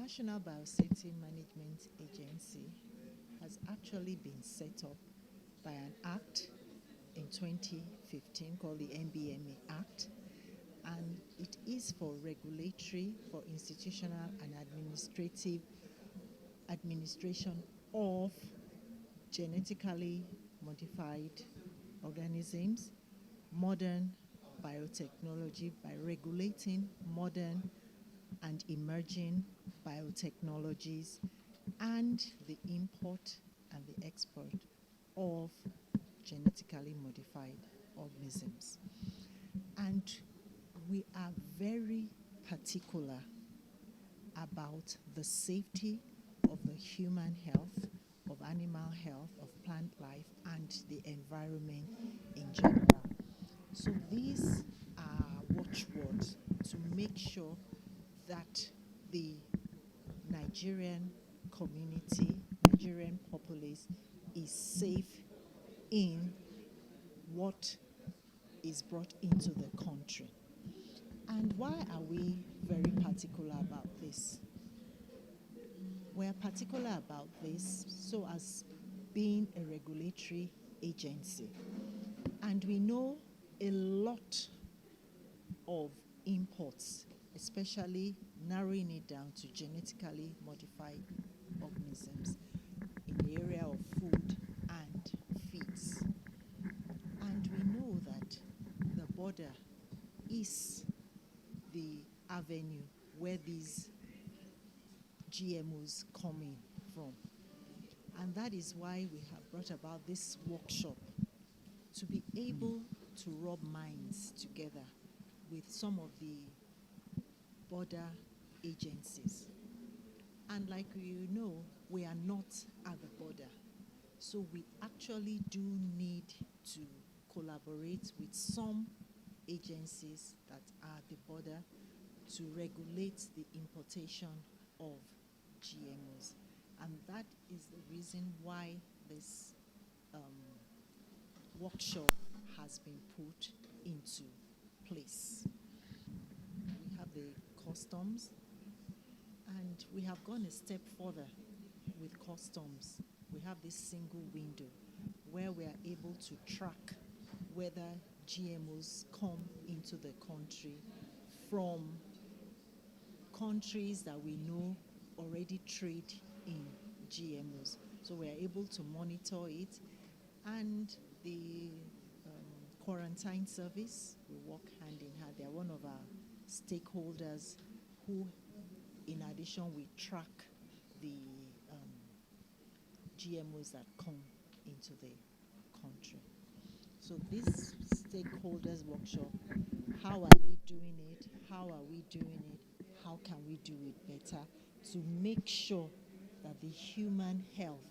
National Biosafety Management Agency has actually been set up by an act in 2015 called the NBMA Act, and it is for regulatory, for institutional and administrative administration of genetically modified organisms, modern biotechnology, by regulating modern and emerging biotechnologies and the import and the export of genetically modified organisms. And we are very particular about the safety of the human health, of animal health, of plant life, and the environment in general. So these are watchwords to make sure that the Nigerian community, Nigerian populace is safe in what is brought into the country. And why are we very particular about this? We're particular about this so as being a regulatory agency. And we know a lot of imports, especially narrowing it down to genetically modified organisms in the area of food and feeds. And we know that the border is the avenue where these GMOs come in from. And that is why we have brought about this workshop, to be able to rub minds together with some of the border agencies. And like you know, we are not at the border. So we actually do need to collaborate with some agencies that are at the border to regulate the importation of GMOs. And that is the reason why this workshop has been put into place. We have the customs, and we have gone a step further with customs. We have this single window where we are able to track whether GMOs come into the country from countries that we know already trade in GMOs. So we are able to monitor it, and the quarantine service, we work hand in hand. They are one of our stakeholders who, in addition, we track the GMOs that come into the country. So this stakeholders workshop, how are they doing it? How are we doing it? How can we do it better to make sure that the human health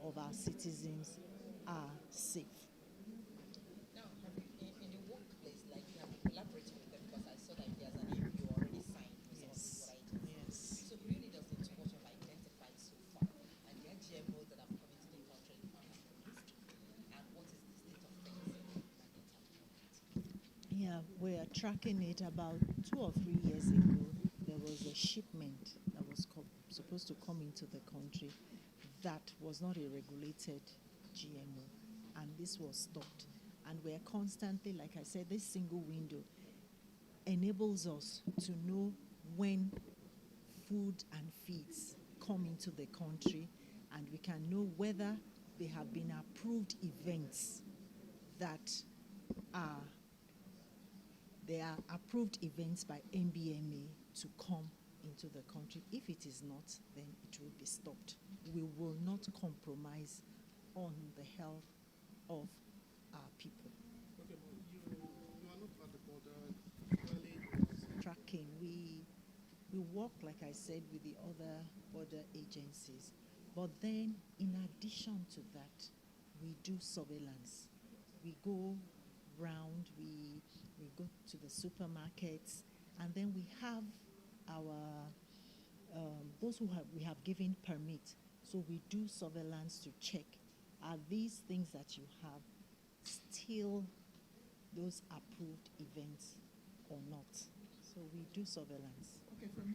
of our citizens are safe? Now, in the workplace, like you have collaborated with them, because I saw that there's an MOU already signed with some of these border agencies. Yes. So really does into what you've identified so far, and there are GMOs that have come into the country and are approved, and what is the state of things in terms of that? Yeah, we are tracking it. About 2 or 3 years ago, there was a shipment that was supposed to come into the country that was not a regulated GMO, and this was stopped. And we're constantly, like I said, this single window enables us to know when food and feeds come into the country, and we can know whether they have been approved events that are approved events by NBMA to come into the country. If it is not, then it will be stopped. We will not compromise on the health of our people. Okay, but you are not at the border. Tracking, we work, like I said, with the other border agencies. But then, in addition to that, we do surveillance. We go round, we go to the supermarkets, and then we have our those we have given permit. So we do surveillance to check, are these things that you have still those approved events or not? So we do surveillance. Okay, for me,